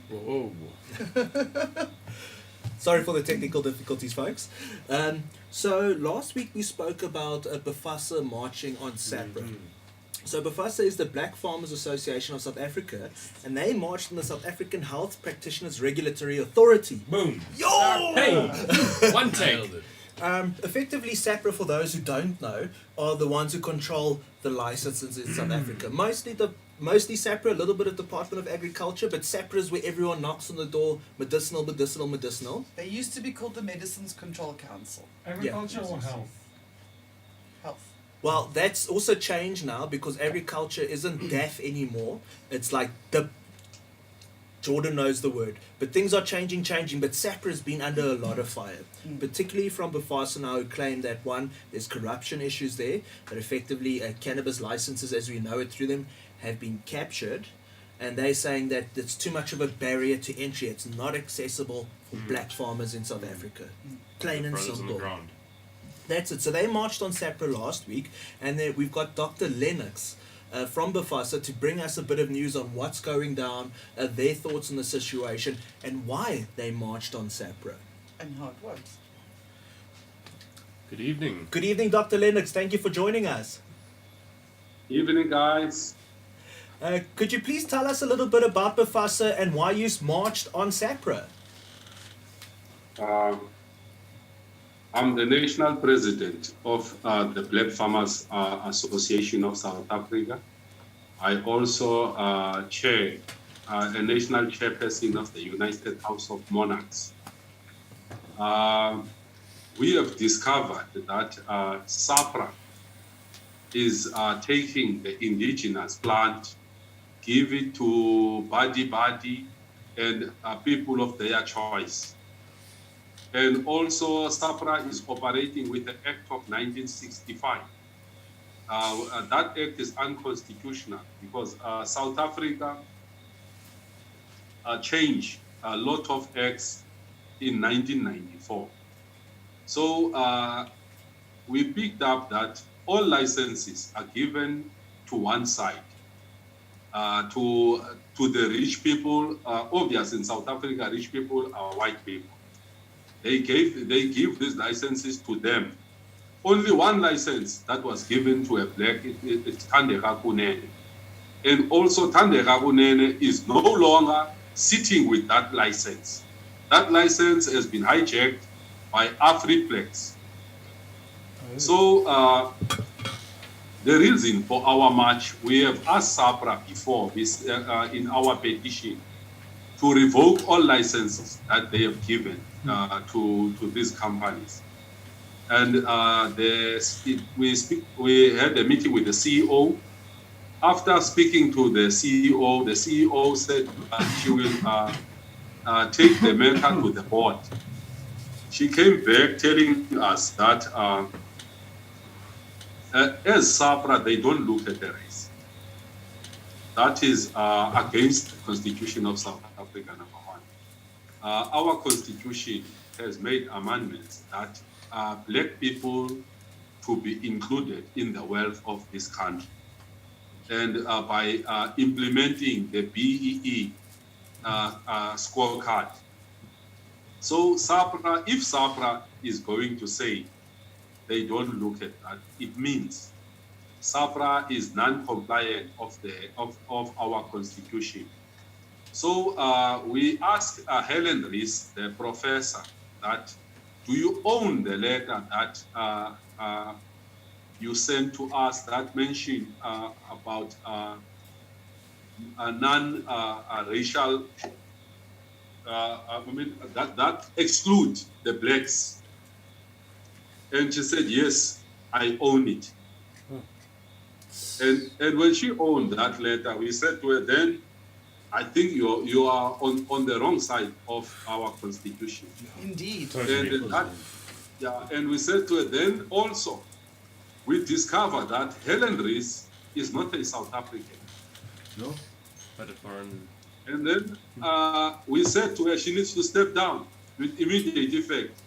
Whoa. Sorry for the technical difficulties, folks. So last week we spoke about BFASA marching on SAHPRA. So BFASA is the Black Farmers Association of South Africa, and they marched on the South African Health Practitioners Regulatory Authority. Boom. Yo! Hey! One take. Effectively, SAHPRA, for those who don't know, are the ones who control the licenses in South Africa. Mostly SAHPRA, a little bit of Department of Agriculture, but SAHPRA is where everyone knocks on the door, medicinal. They used to be called the Medicines Control Council. Agriculture or health? Health. Well, that's also changed now because agriculture isn't deaf anymore. It's like Jordan knows the word. But things are changing, but SAHPRA has been under a lot of fire, particularly from BFASA now, who claim that, one, there's corruption issues there, that effectively cannabis licenses, as we know it through them, have been captured, and they're saying that it's too much of a barrier to entry. It's not accessible for black farmers in South Africa. Plain and simple. That's it. So they marched on SAHPRA last week, and then we've got Dr. Lennox from BFASA to bring us a bit of news on what's going down, their thoughts on the situation, and why they marched on SAHPRA. And how it works. Good evening. Good evening, Dr. Lennox. Thank you for joining us. Evening, guys. Could you please tell us a little bit about BFASA and why you marched on SAHPRA? I'm the national president of the Black Farmers Association of South Africa. I also chair a national chairperson of the United House of Monarchs. We have discovered that SAHPRA is taking the indigenous plant, give it to body and people of their choice. And also SAHPRA is operating with the Act of 1965. That act is unconstitutional because South Africa changed a lot of acts in 1994. So we picked up that all licenses are given to one side. To the rich people, obvious in South Africa, rich people are white people. They give these licenses to them. Only one license that was given to a black, it's Thandeka Kunene. And also Thandeka Kunene is no longer sitting with that license. That license has been hijacked by Afriplex. So the reason for our march, we have asked SAHPRA before in our petition to revoke all licenses that they have given to these companies. And we had a meeting with the CEO. After speaking to the CEO said she will take the matter to the board. She came back telling us that as SAHPRA, they don't look at the race. That is against the Constitution of South Africa, number one. Our Constitution has made amendments that black people to be included in the wealth of this country. and by implementing the BEE scorecard. So SAHPRA, if SAHPRA is going to say they don't look at that, it means SAHPRA is non-compliant of our constitution. So we asked Helen Rees, the professor, that do you own the letter that you sent to us that mentioned about non-racial, that exclude the blacks? And she said, yes, I own it. And when she owned that letter, we said to her, then I think you are on the wrong side of our constitution. Indeed. And we said to her, then also, we discovered that Helen Rees is not a South African. No, but a foreign. And then we said to her, she needs to step down with immediate effect.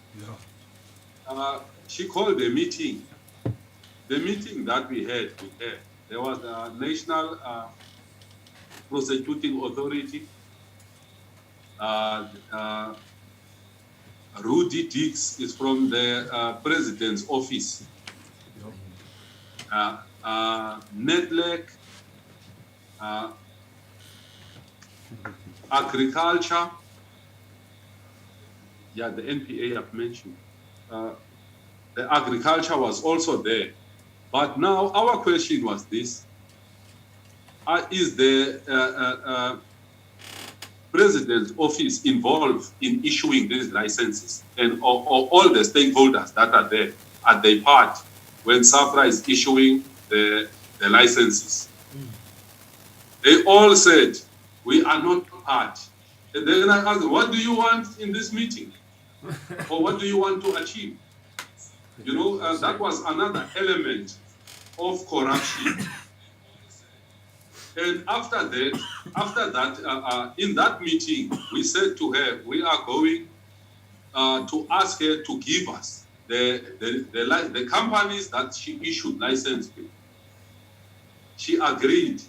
Yeah. She called a meeting. The meeting that we had with her, there was a National Prosecuting Authority. Rudy Dix is from the President's office. Nedlec, Agriculture, yeah, the NPA I've mentioned. The agriculture was also there. But now our question was this: is the President's office involved in issuing these licenses, and or all the stakeholders that are there, are they part when SAHPRA is issuing the licenses? They all said, we are not part. And then I asked them, what do you want in this meeting? Or what do you want to achieve? You know, that was another element of corruption. And after that, in that meeting, we said to her, we are going to ask her to give us the companies that she issued license to. She agreed,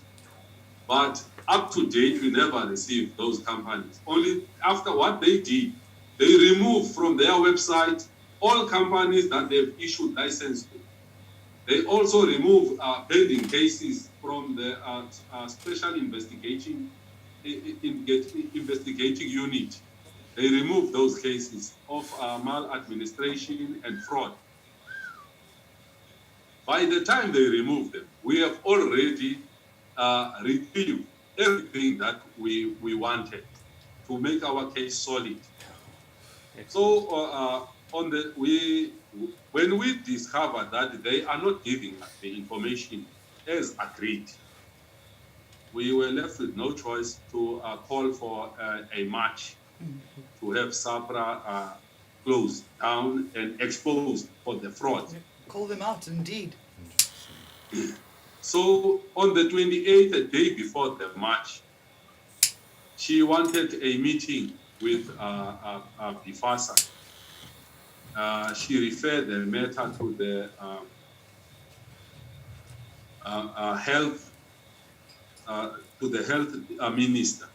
but up to date, we never received those companies. Only after what they did, they removed from their website all companies that they've issued license to. They also removed pending cases from the special investigating unit. They removed those cases of maladministration and fraud. By the time they removed them, we have already retrieved everything that we wanted to make our case solid. So when we discovered that they are not giving us the information as agreed, we were left with no choice to call for a march to have SAHPRA closed down and exposed for the fraud. Call them out, indeed. So on the 28th, the day before the march, she wanted a meeting with BFASA. She referred the matter to the health minister.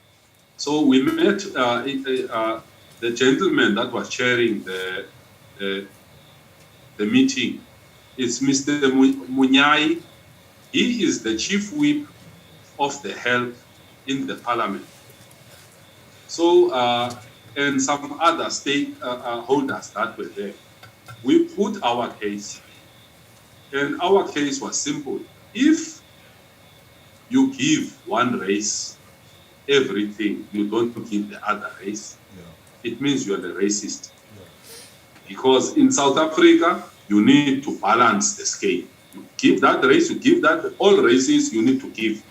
So we met the gentleman that was chairing the meeting. It's Mr. Munyai. He is the chief whip of the health in the parliament. So, and some other stakeholders that were there. We put our case, and our case was simple. If you give one race everything, you don't give the other race, it means you are the racist. Because in South Africa, you need to balance the scale. You give that race, you give that, all races you need to give.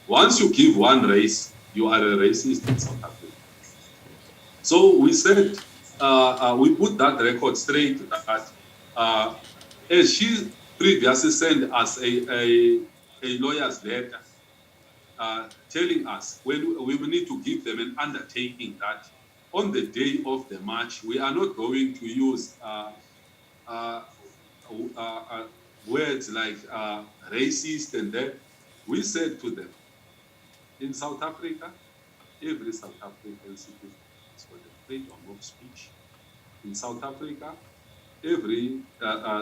Once you give one race, you are a racist in South Africa. So we said, we put that record straight that as she previously sent us a lawyer's letter telling us when we will need to give them an undertaking that on the day of the march, we are not going to use words like racist and that. we said to them, in South Africa, every South African citizen has got the freedom of speech. In South Africa, every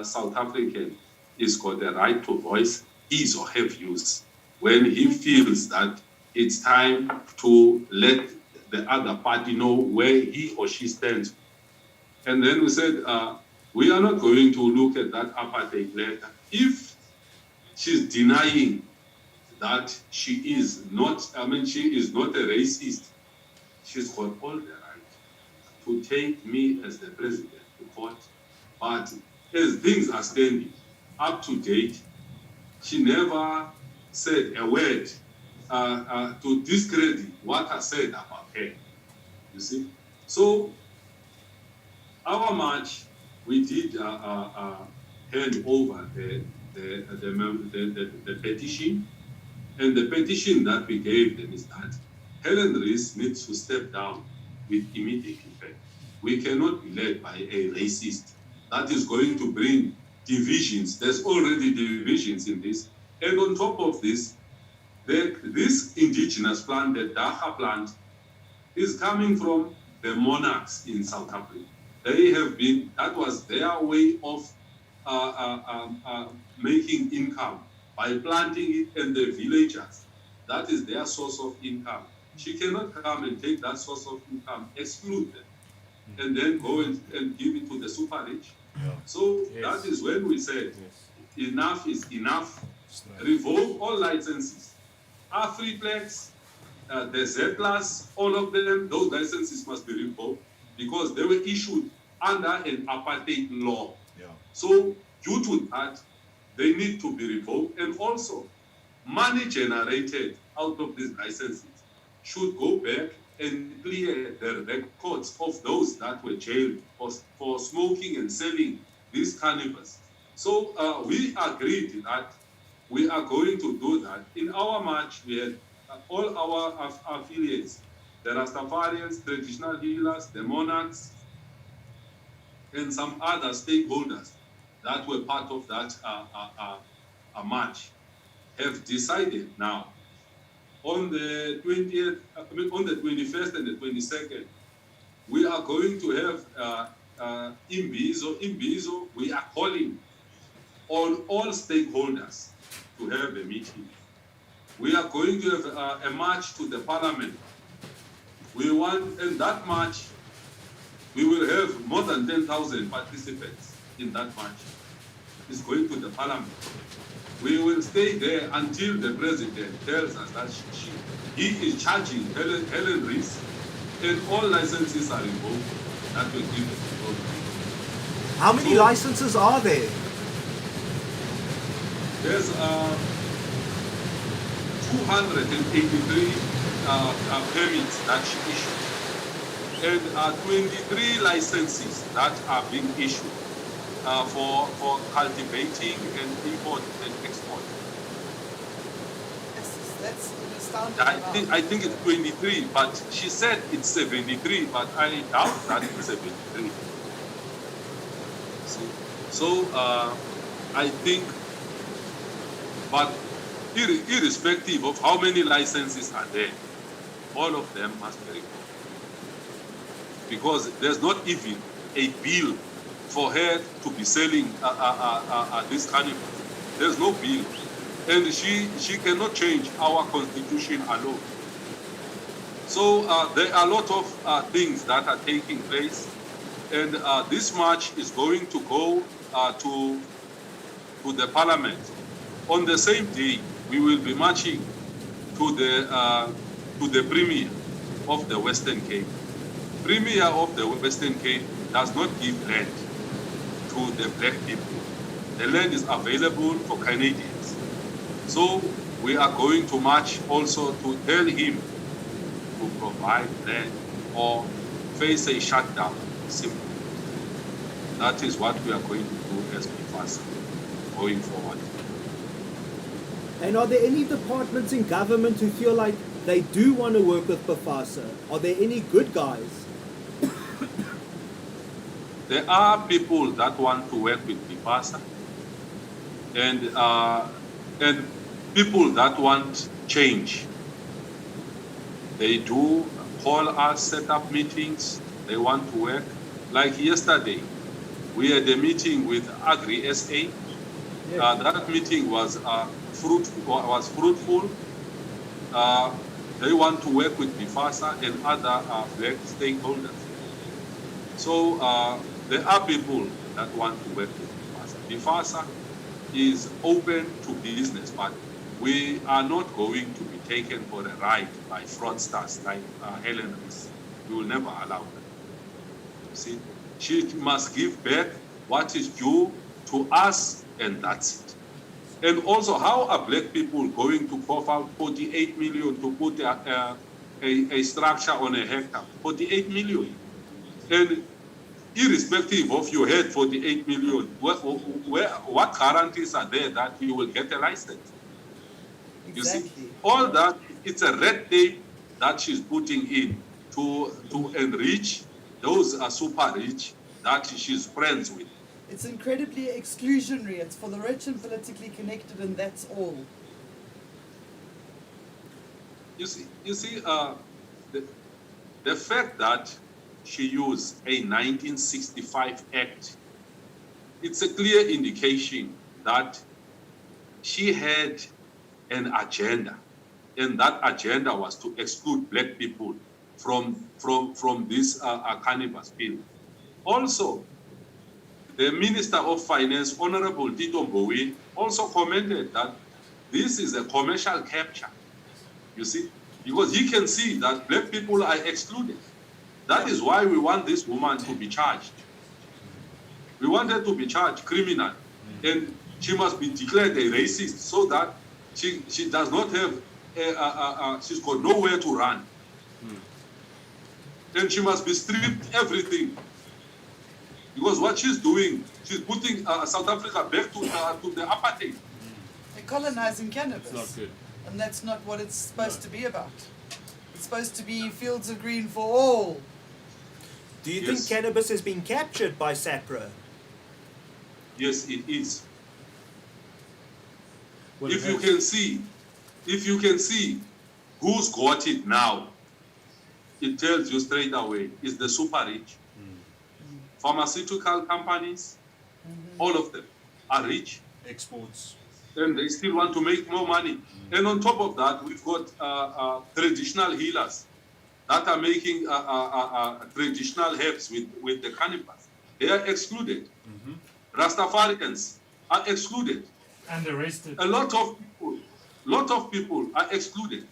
South African is got the right to voice his or her views when he feels that it's time to let the other party know where he or she stands. And then we said, we are not going to look at that apartheid letter. If she's denying that she is not a racist, she's got all the right to take me as the president to court. But as things are standing, up to date, she never said a word to discredit what I said about her. You see? So, our march, we did hand over the petition. And the petition that we gave them is that Helen Rees needs to step down with immediate effect. We cannot be led by a racist that is going to bring divisions. There's already divisions in this. And on top of this, this indigenous plant, the Daha plant, is coming from the monarchs in South Africa. They have been, that was their way of making income by planting it in the villagers. That is their source of income. She cannot come and take that source of income, exclude them, and then go and give it to the super rich. Yeah. So Yes. that is when we said, Yes. enough is enough. Revoke all licenses. Afriplex, the Z+, all of them, those licenses must be revoked because they were issued under an apartheid law. Yeah. So due to that, they need to be revoked, and also money generated out of these licenses should go back and clear the records of those that were jailed for smoking and selling this cannabis. So we agreed that we are going to do that. In our march, we had all our affiliates, the Rastafarians, traditional healers, the monarchs, and some other stakeholders that were part of that march, have decided now on the 20th, on the 21st and the 22nd, we are going to have Imbizo, we are calling on all stakeholders to have a meeting. We are going to have a march to the parliament. We want, in that march, we will have more than 10,000 participants in that march. It's going to the parliament. We will stay there until the president tells us that he is charging Helen Rees, and all licenses are revoked. That will give the people. How many licenses are there? There's 283 permits that she issued, and 23 licenses that are being issued for cultivating and import and export. That's an astounding amount. I think it's 23, but she said it's 73, but I doubt that it's 73. See? So I think, but irrespective of how many licenses are there, all of them must be removed. Because there's not even a bill for her to be selling this cannabis. There's no bill. And she cannot change our constitution alone. So there are a lot of things that are taking place. And this march is going to go to the parliament. On the same day, we will be marching to the Premier of the Western Cape. Premier of the Western Cape does not give land to the black people. The land is available for Canadians. So we are going to march also to tell him to provide land or face a shutdown, simply. That is what we are going to do as BFASA going forward. And are there any departments in government who feel like they do want to work with BFASA? Are there any good guys? There are people that want to work with BFASA, and people that want change, they do call us, set up meetings, they want to work. Like yesterday, we had a meeting with Agri SA. That meeting was fruitful. They want to work with BFASA and other black stakeholders. So there are people that want to work with BFASA. BFASA is open to business, but we are not going to be taken for a ride by fraudsters like Helen Rees. We will never allow that. You see, she must give back what is due to us, and that's it. And also, how are black people going to cough out 48 million to put a structure on a hectare? 48 million. And irrespective of you had 48 million, what guarantees are there that you will get a license? You see, all that, it's a red tape that she's putting in to enrich those are super rich that she's friends with. It's incredibly exclusionary. It's for the rich and politically connected, and that's all. You see, the fact that she used a 1965 act, it's a clear indication that she had an agenda, and that agenda was to exclude black people from this cannabis bill. Also, the Minister of Finance, Honorable Tito Mboweni, also commented that this is a commercial capture, you see, because he can see that black people are excluded. That is why we want this woman to be charged. We want her to be charged criminal, and she must be declared a racist so that she does not have, she's got nowhere to run. And she must be stripped everything. Because what she's doing, she's putting South Africa back to the apartheid. They're colonizing cannabis. It's not good. And that's not what it's supposed to be about. It's supposed to be fields of green for all. Do you think cannabis has been captured by SAHPRA? Yes, it is. Well, if you can see who's got it now, it tells you straight away, it's the super rich. Pharmaceutical companies, all of them are rich. Exports. And they still want to make more money. And on top of that, we've got traditional healers that are making traditional herbs with the cannabis. They are excluded. Rastafarians are excluded. And arrested. A lot of people are excluded.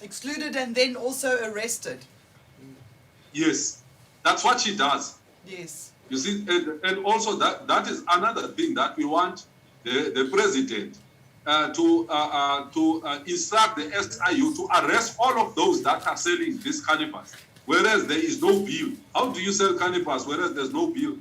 Excluded and then also arrested. Yes, that's what she does. Yes. You see, and also that is another thing that we want the president to instruct the SIU to arrest all of those that are selling this cannabis, whereas there is no bill. How do you sell cannabis whereas there's no bill?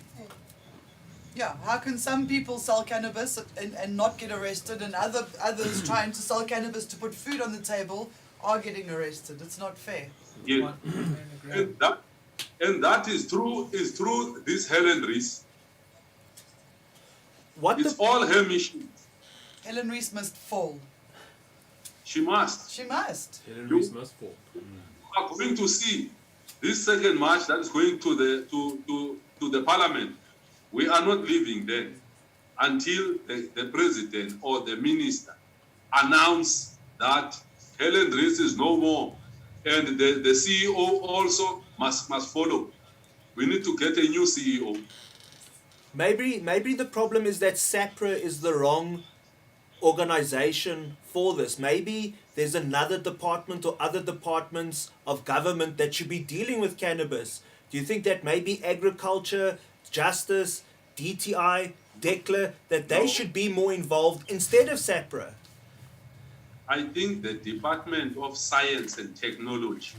Yeah, how can some people sell cannabis and not get arrested, and others trying to sell cannabis to put food on the table are getting arrested? It's not fair. Yeah. And that is through this Helen Rees. It's all her mission. Helen Rees must fall. She must. She must. Helen Rees must fall. We are going to see this second march that is going to the parliament. We are not leaving then until the president or the minister announce that Helen Rees is no more, and the CEO also must follow. We need to get a new CEO. Maybe the problem is that SAHPRA is the wrong organization for this. Maybe there's another department or other departments of government that should be dealing with cannabis. Do you think that maybe agriculture, justice, DTI, DECLA, that they should be more involved instead of SAHPRA? I think the Department of Science and Technology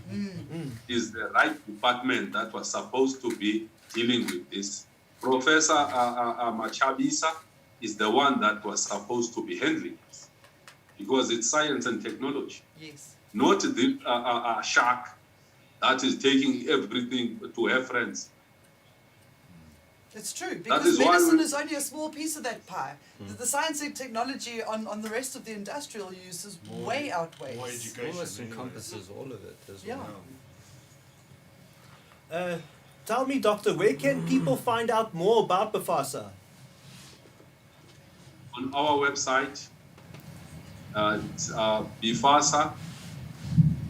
is the right department that was supposed to be dealing with this. Professor Machabisa is the one that was supposed to be handling this, because it's science and technology. Yes. Not the shark that is taking everything to her friends. It's true, That because is why medicine we- is only a small piece of that pie. The science and technology on the rest of the industrial uses way outweighs. More education. Almost anyway. encompasses all of it as Yeah. well. Tell me, doctor, where can people find out more about BFASA? On our website, it's BFASA,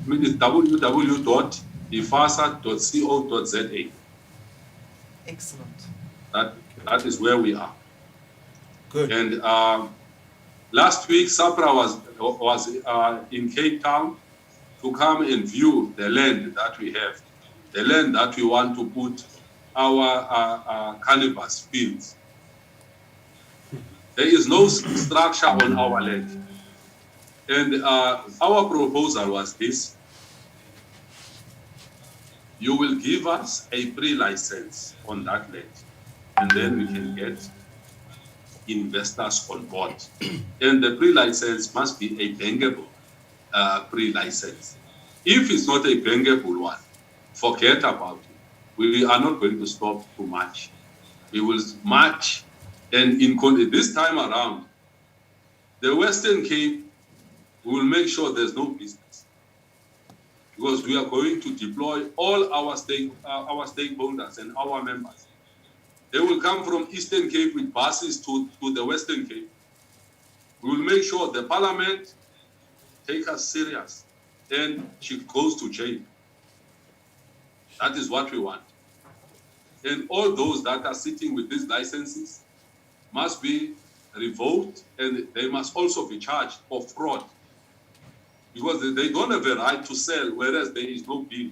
it's www.bfasa.co.za. Excellent. That is where we are. Good. And last week, SAHPRA was in Cape Town to come and view the land that we have, the land that we want to put our cannabis fields. There is no structure on our land. And our proposal was this: you will give us a pre-license on that land, and then we can get investors on board. And the pre-license must be a bankable pre-license. If it's not a bankable one, forget about it. We are not going to stop too much. We will march, and this time around, the Western Cape, we will make sure there's no business, because we are going to deploy all our stakeholders and our members. They will come from Eastern Cape with buses to the Western Cape. We will make sure the Parliament take us serious, and she goes to jail. That is what we want. And all those that are sitting with these licenses must be revoked, and they must also be charged for fraud, because they don't have a right to sell, whereas there is no bill.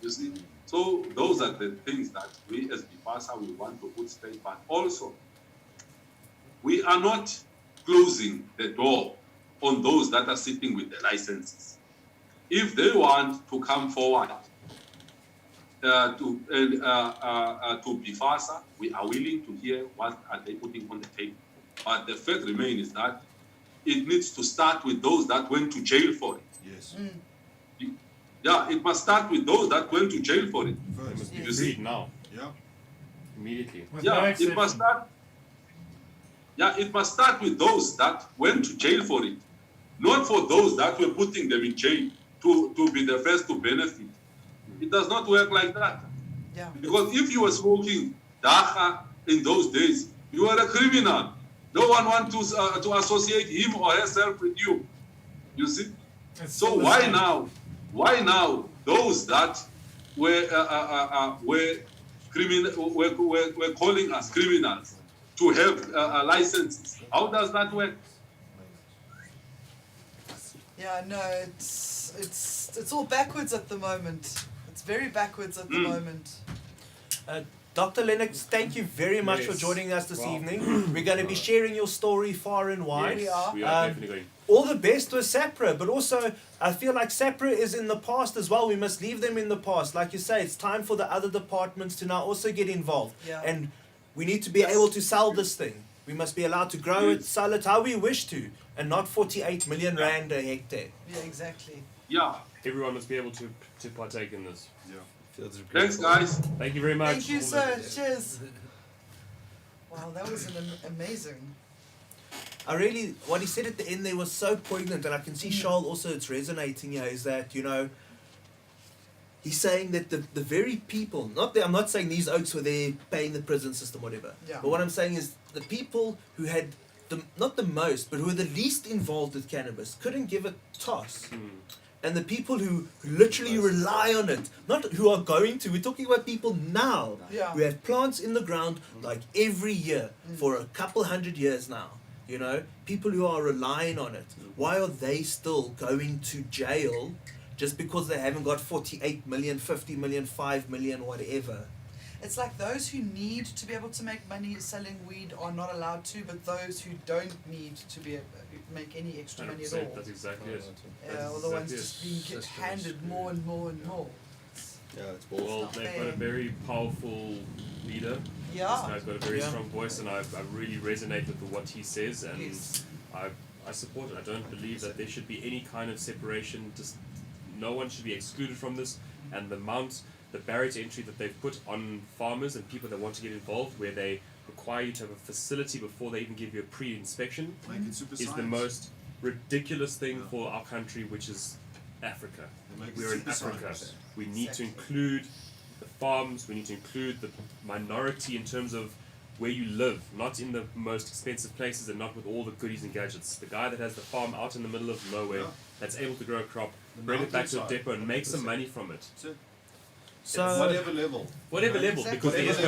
You see? So those are the things that we as BFASA, we want to put straight. But also, we are not closing the door on those that are sitting with the licenses. If they want to come forward to BFASA, we are willing to hear what are they putting on the table. But the fact remains is that it needs to start with those that went to jail for it. Yes. Yeah, it must start with those that went to jail for it. They must be Yes. You see? freed now, Yeah. immediately. With no Yeah, it exception. must start. Yeah, it must start with those that went to jail for it, not for those that were putting them in jail to be the first to benefit. It does not work like that. Yeah. Because if you were smoking dacha in those days, you were a criminal. No one wants to associate him or herself with you. You see? It's So still the why same. now? Why now those that were calling us criminals to have licenses? How does that work? Yeah, no, it's all backwards at the moment. It's very backwards at the moment. Dr. Lennox, thank you very much for Yes. joining us this Wow. evening. We're going to be sharing your story far and wide. We are. We are Um, definitely going. All the best with SAHPRA, but also I feel like SAHPRA is in the past as well. We must leave them in the past. Like you say, it's time for the other departments to now also get involved. Yeah. And we need to be able to sell this thing. We must be allowed to grow it, Yes. sell it how we wish to, and not 48 million rand a hectare. Yeah, exactly. Yeah. Everyone must be able to partake in this. Fields are Thanks, beautiful. guys. Thank you very much. Thank you, sir. Cheers. Wow, that was amazing. I really, what he said at the end there was so poignant, and I can see Charles also, it's resonating here, is that, you know, he's saying that the very people, I'm not saying these oaks were there paying the prison system, whatever, Yeah. but what I'm saying is the people who had, not the most, but who were the least involved with cannabis, couldn't give a toss. And the people who literally rely on it, not who are going to, we're talking about people now, Yeah. who have plants in the ground like every year for a couple hundred years now. You know, people who are relying on it. Why are they still going to jail just because they haven't got 48 million, 50 million, 5 million, whatever? It's like those who need to be able to make money selling weed are not allowed to, but those who don't need to make any extra money at 100%, all. that's exactly it. Yeah, or the ones exactly just it. being System handed is more and more and more. Yeah, it's Well, bullshit. they've got a very powerful leader. This Yeah. guy's got a very Yeah. strong voice, and I really resonate with what he says, and Yes. I support it. I don't believe that there should be any kind of separation. Just no one should be excluded from this, and the amount the barrier to entry that they've put on farmers and people that want to get involved, where they require you to have a facility before they even give you a pre-inspection, Make it super is the science. most ridiculous thing Yeah. for our country, which is Africa. They make it We're in super Africa. science. We need to include the farms, we need to include the minority in terms of where you live, not in the most expensive places and not with all the goodies and gadgets. The guy that has the farm out in the middle of nowhere, Yeah. that's able to grow a crop, The bring it back to a mountainside, depot and make some 100%. money from it. So, So whatever level. Whatever level, Exactly. because there is Whatever